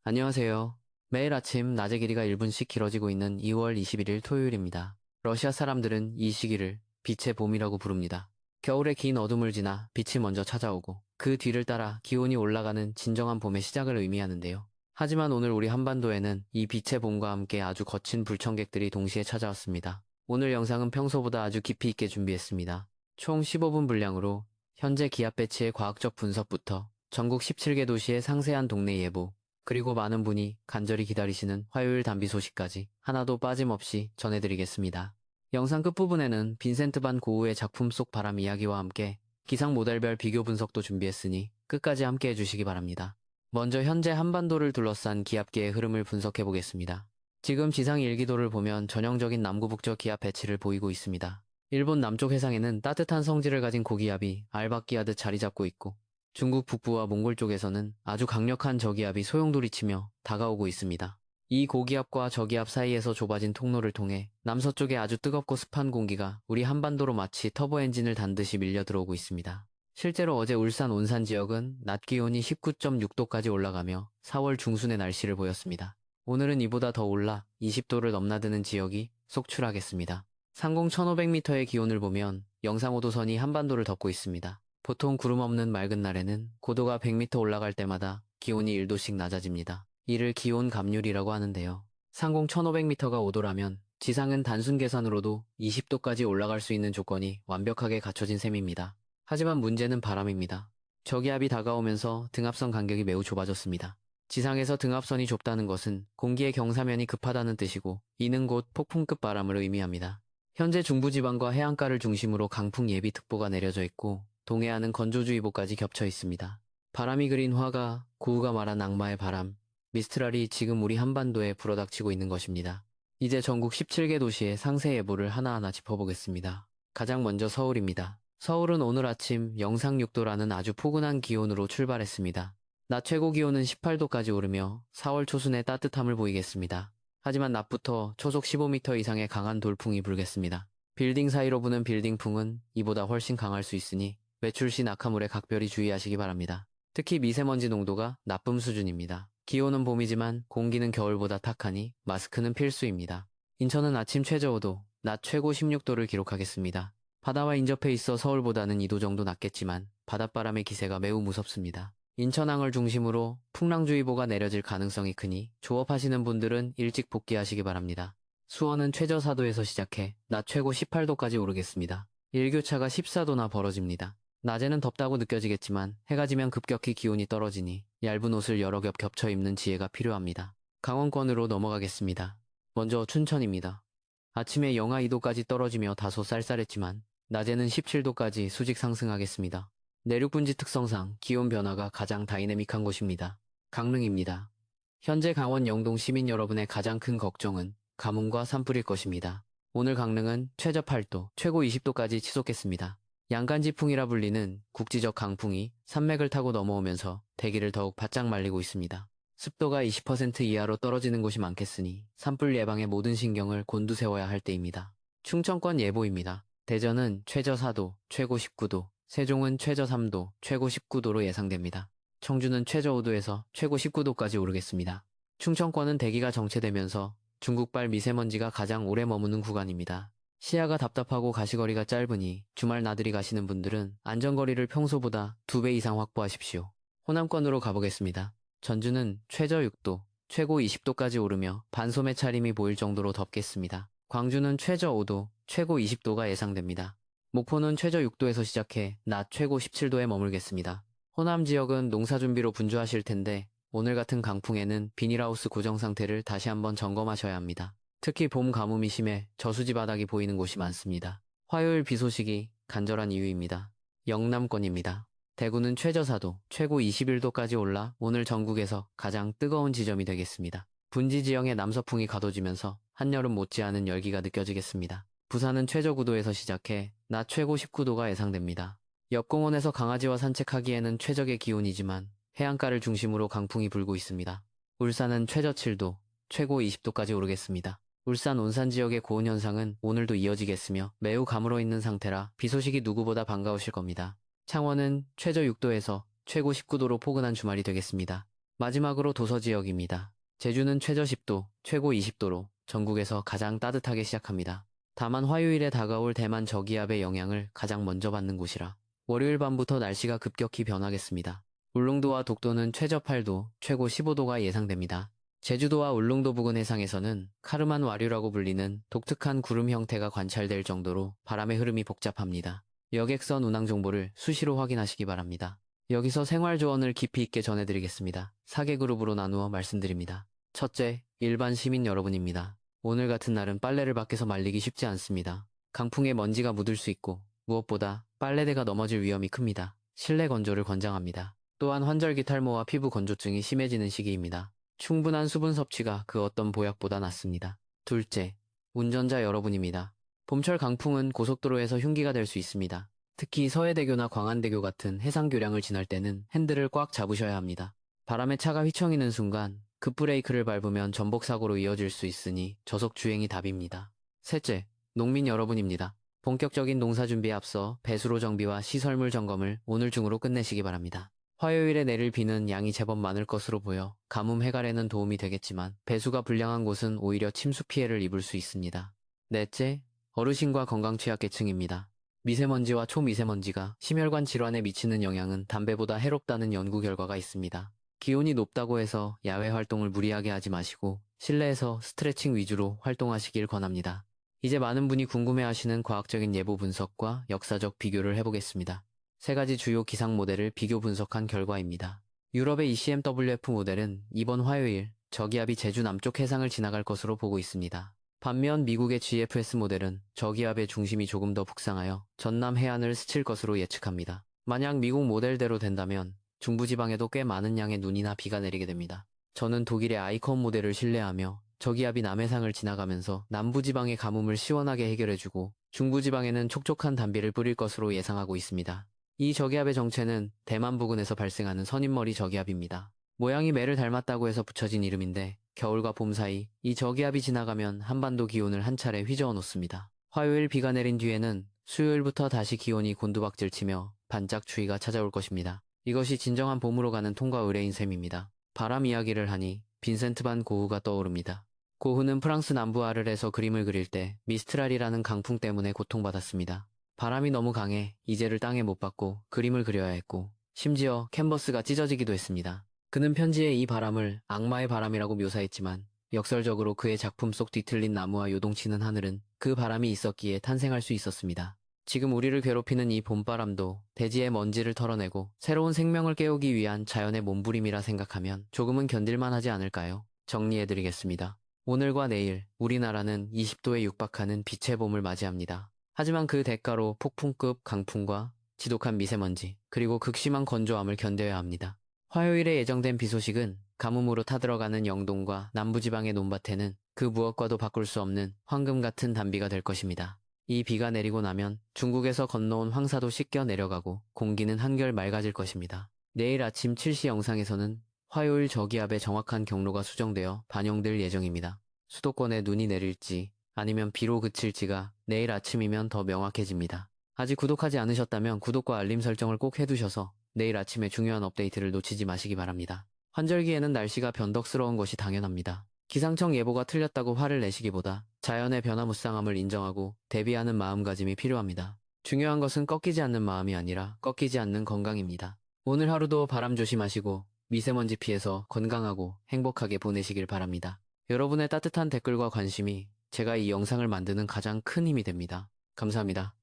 안녕하세요. 매일 아침 낮의 길이가 1분씩 길어지고 있는 2월 21일 토요일입니다. 러시아 사람들은 이 시기를 빛의 봄이라고 부릅니다. 겨울의 긴 어둠을 지나 빛이 먼저 찾아오고 그 뒤를 따라 기온이 올라가는 진정한 봄의 시작을 의미하는데요. 하지만 오늘 우리 한반도에는 이 빛의 봄과 함께 아주 거친 불청객들이 동시에 찾아왔습니다. 오늘 영상은 평소보다 아주 깊이 있게 준비했습니다. 총 15분 분량으로 현재 기압 배치의 과학적 분석부터 전국 17개 도시의 상세한 동네 예보, 그리고 많은 분이 간절히 기다리시는 화요일 단비 소식까지 하나도 빠짐없이 전해드리겠습니다. 영상 끝부분에는 빈센트 반 고흐의 작품 속 바람 이야기와 함께 기상 모델별 비교 분석도 준비했으니 끝까지 함께 해주시기 바랍니다. 먼저 현재 한반도를 둘러싼 기압계의 흐름을 분석해 보겠습니다. 지금 지상 일기도를 보면 전형적인 남구북쪽 기압 배치를 보이고 있습니다. 일본 남쪽 해상에는 따뜻한 성질을 가진 고기압이 알박기하듯 자리 잡고 있고 중국 북부와 몽골 쪽에서는 아주 강력한 저기압이 소용돌이치며 다가오고 있습니다. 이 고기압과 저기압 사이에서 좁아진 통로를 통해 남서쪽에 아주 뜨겁고 습한 공기가 우리 한반도로 마치 터보 엔진을 단 듯이 밀려 들어오고 있습니다. 실제로 어제 울산 온산 지역은 낮 기온이 19.6도까지 올라가며 4월 중순의 날씨를 보였습니다. 오늘은 이보다 더 올라 20도를 넘나드는 지역이 속출하겠습니다. 상공 1500m의 기온을 보면 영상 5도선이 한반도를 덮고 있습니다. 보통 구름 없는 맑은 날에는 고도가 100m 올라갈 때마다 기온이 1도씩 낮아집니다. 이를 기온 감률이라고 하는데요. 상공 1500m가 5도라면 지상은 단순 계산으로도 20도까지 올라갈 수 있는 조건이 완벽하게 갖춰진 셈입니다. 하지만 문제는 바람입니다. 저기압이 다가오면서 등압선 간격이 매우 좁아졌습니다. 지상에서 등압선이 좁다는 것은 공기의 경사면이 급하다는 뜻이고 이는 곧 폭풍급 바람을 의미합니다. 현재 중부지방과 해안가를 중심으로 강풍 예비특보가 내려져 있고 동해안은 건조주의보까지 겹쳐 있습니다. 바람이 그린 화가 고흐가 말한 악마의 바람, 미스트랄이 지금 우리 한반도에 불어닥치고 있는 것입니다. 이제 전국 17개 도시의 상세 예보를 하나하나 짚어보겠습니다. 가장 먼저 서울입니다. 서울은 오늘 아침 영상 6도라는 아주 포근한 기온으로 출발했습니다. 낮 최고 기온은 18도까지 오르며 4월 초순의 따뜻함을 보이겠습니다. 하지만 낮부터 초속 15m 이상의 강한 돌풍이 불겠습니다. 빌딩 사이로 부는 빌딩풍은 이보다 훨씬 강할 수 있으니 외출 시 낙하물에 각별히 주의하시기 바랍니다. 특히 미세먼지 농도가 나쁨 수준입니다. 기온은 봄이지만 공기는 겨울보다 탁하니 마스크는 필수입니다. 인천은 아침 최저 5도, 낮 최고 16도를 기록하겠습니다. 바다와 인접해 있어 서울보다는 2도 정도 낮겠지만 바닷바람의 기세가 매우 무섭습니다. 인천항을 중심으로 풍랑주의보가 내려질 가능성이 크니 조업하시는 분들은 일찍 복귀하시기 바랍니다. 수원은 최저 4도에서 시작해 낮 최고 18도까지 오르겠습니다. 일교차가 14도나 벌어집니다. 낮에는 덥다고 느껴지겠지만 해가 지면 급격히 기온이 떨어지니 얇은 옷을 여러 겹 겹쳐 입는 지혜가 필요합니다. 강원권으로 넘어가겠습니다. 먼저 춘천입니다. 아침에 영하 2도까지 떨어지며 다소 쌀쌀했지만 낮에는 17도까지 수직 상승하겠습니다. 내륙분지 특성상 기온 변화가 가장 다이내믹한 곳입니다. 강릉입니다. 현재 강원 영동 시민 여러분의 가장 큰 걱정은 가뭄과 산불일 것입니다. 오늘 강릉은 최저 8도, 최고 20도까지 치솟겠습니다. 양간지풍이라 불리는 국지적 강풍이 산맥을 타고 넘어오면서 대기를 더욱 바짝 말리고 있습니다. 습도가 20% 이하로 떨어지는 곳이 많겠으니 산불 예방에 모든 신경을 곤두세워야 할 때입니다. 충청권 예보입니다. 대전은 최저 4도, 최고 19도, 세종은 최저 3도, 최고 19도로 예상됩니다. 청주는 최저 5도에서 최고 19도까지 오르겠습니다. 충청권은 대기가 정체되면서 중국발 미세먼지가 가장 오래 머무는 구간입니다. 시야가 답답하고 가시거리가 짧으니 주말 나들이 가시는 분들은 안전거리를 평소보다 2배 이상 확보하십시오. 호남권으로 가보겠습니다. 전주는 최저 6도, 최고 20도까지 오르며 반소매 차림이 보일 정도로 덥겠습니다. 광주는 최저 5도, 최고 20도가 예상됩니다. 목포는 최저 6도에서 시작해 낮 최고 17도에 머물겠습니다. 호남 지역은 농사 준비로 분주하실 텐데 오늘 같은 강풍에는 비닐하우스 고정 상태를 다시 한번 점검하셔야 합니다. 특히 봄 가뭄이 심해 저수지 바닥이 보이는 곳이 많습니다. 화요일 비 소식이 간절한 이유입니다. 영남권입니다. 대구는 최저 4도, 최고 21도까지 올라 오늘 전국에서 가장 뜨거운 지점이 되겠습니다. 분지 지형의 남서풍이 가둬지면서 한여름 못지않은 열기가 느껴지겠습니다. 부산은 최저 9도에서 시작해 낮 최고 19도가 예상됩니다. 옆 공원에서 강아지와 산책하기에는 최적의 기온이지만 해안가를 중심으로 강풍이 불고 있습니다. 울산은 최저 7도, 최고 20도까지 오르겠습니다. 울산 온산 지역의 고온 현상은 오늘도 이어지겠으며 매우 가물어 있는 상태라 비 소식이 누구보다 반가우실 겁니다. 창원은 최저 6도에서 최고 19도로 포근한 주말이 되겠습니다. 마지막으로 도서 지역입니다. 제주는 최저 10도, 최고 20도로 전국에서 가장 따뜻하게 시작합니다. 다만 화요일에 다가올 대만 저기압의 영향을 가장 먼저 받는 곳이라 월요일 밤부터 날씨가 급격히 변하겠습니다. 울릉도와 독도는 최저 8도, 최고 15도가 예상됩니다. 제주도와 울릉도 부근 해상에서는 카르만 와류라고 불리는 독특한 구름 형태가 관찰될 정도로 바람의 흐름이 복잡합니다. 여객선 운항 정보를 수시로 확인하시기 바랍니다. 여기서 생활 조언을 깊이 있게 전해드리겠습니다. 4개 그룹으로 나누어 말씀드립니다. 첫째, 일반 시민 여러분입니다. 오늘 같은 날은 빨래를 밖에서 말리기 쉽지 않습니다. 강풍에 먼지가 묻을 수 있고 무엇보다 빨래대가 넘어질 위험이 큽니다. 실내 건조를 권장합니다. 또한 환절기 탈모와 피부 건조증이 심해지는 시기입니다. 충분한 수분 섭취가 그 어떤 보약보다 낫습니다. 둘째, 운전자 여러분입니다. 봄철 강풍은 고속도로에서 흉기가 될 수 있습니다. 특히 서해대교나 광안대교 같은 해상교량을 지날 때는 핸들을 꽉 잡으셔야 합니다. 바람에 차가 휘청이는 순간 급브레이크를 밟으면 전복사고로 이어질 수 있으니 저속주행이 답입니다. 셋째, 농민 여러분입니다. 본격적인 농사 준비에 앞서 배수로 정비와 시설물 점검을 오늘 중으로 끝내시기 바랍니다. 화요일에 내릴 비는 양이 제법 많을 것으로 보여 가뭄 해갈에는 도움이 되겠지만 배수가 불량한 곳은 오히려 침수 피해를 입을 수 있습니다. 넷째, 어르신과 건강 취약계층입니다. 미세먼지와 초미세먼지가 심혈관 질환에 미치는 영향은 담배보다 해롭다는 연구 결과가 있습니다. 기온이 높다고 해서 야외 활동을 무리하게 하지 마시고 실내에서 스트레칭 위주로 활동하시길 권합니다. 이제 많은 분이 궁금해하시는 과학적인 예보 분석과 역사적 비교를 해보겠습니다. 3가지 주요 기상 모델을 비교 분석한 결과입니다. 유럽의 ECMWF 모델은 이번 화요일 저기압이 제주 남쪽 해상을 지나갈 것으로 보고 있습니다. 반면 미국의 GFS 모델은 저기압의 중심이 조금 더 북상하여 전남 해안을 스칠 것으로 예측합니다. 만약 미국 모델대로 된다면 중부지방에도 꽤 많은 양의 눈이나 비가 내리게 됩니다. 저는 독일의 아이콘 모델을 신뢰하며 저기압이 남해상을 지나가면서 남부지방의 가뭄을 시원하게 해결해주고 중부지방에는 촉촉한 단비를 뿌릴 것으로 예상하고 있습니다. 이 저기압의 정체는 대만 부근에서 발생하는 선인머리 저기압입니다. 모양이 매를 닮았다고 해서 붙여진 이름인데 겨울과 봄 사이 이 저기압이 지나가면 한반도 기온을 한 차례 휘저어 놓습니다. 화요일 비가 내린 뒤에는 수요일부터 다시 기온이 곤두박질치며 반짝 추위가 찾아올 것입니다. 이것이 진정한 봄으로 가는 통과 의례인 셈입니다. 바람 이야기를 하니 빈센트 반 고흐가 떠오릅니다. 고흐는 프랑스 남부 아르에서 그림을 그릴 때 미스트랄이라는 강풍 때문에 고통받았습니다. 바람이 너무 강해 이제를 땅에 못 박고 그림을 그려야 했고 심지어 캔버스가 찢어지기도 했습니다. 그는 편지에 이 바람을 악마의 바람이라고 묘사했지만 역설적으로 그의 작품 속 뒤틀린 나무와 요동치는 하늘은 그 바람이 있었기에 탄생할 수 있었습니다. 지금 우리를 괴롭히는 이 봄바람도 대지의 먼지를 털어내고 새로운 생명을 깨우기 위한 자연의 몸부림이라 생각하면 조금은 견딜만 하지 않을까요? 정리해드리겠습니다. 오늘과 내일 우리나라는 20도에 육박하는 빛의 봄을 맞이합니다. 하지만 그 대가로 폭풍급 강풍과 지독한 미세먼지 그리고 극심한 건조함을 견뎌야 합니다. 화요일에 예정된 비 소식은 가뭄으로 타들어가는 영동과 남부지방의 논밭에는 그 무엇과도 바꿀 수 없는 황금 같은 단비가 될 것입니다. 이 비가 내리고 나면 중국에서 건너온 황사도 씻겨 내려가고 공기는 한결 맑아질 것입니다. 내일 아침 7시 영상에서는 화요일 저기압의 정확한 경로가 수정되어 반영될 예정입니다. 수도권에 눈이 내릴지 아니면 비로 그칠지가 내일 아침이면 더 명확해집니다. 아직 구독하지 않으셨다면 구독과 알림 설정을 꼭 해두셔서 내일 아침에 중요한 업데이트를 놓치지 마시기 바랍니다. 환절기에는 날씨가 변덕스러운 것이 당연합니다. 기상청 예보가 틀렸다고 화를 내시기보다 자연의 변화무쌍함을 인정하고 대비하는 마음가짐이 필요합니다. 중요한 것은 꺾이지 않는 마음이 아니라 꺾이지 않는 건강입니다. 오늘 하루도 바람 조심하시고 미세먼지 피해서 건강하고 행복하게 보내시길 바랍니다. 여러분의 따뜻한 댓글과 관심이 제가 이 영상을 만드는 가장 큰 힘이 됩니다. 감사합니다.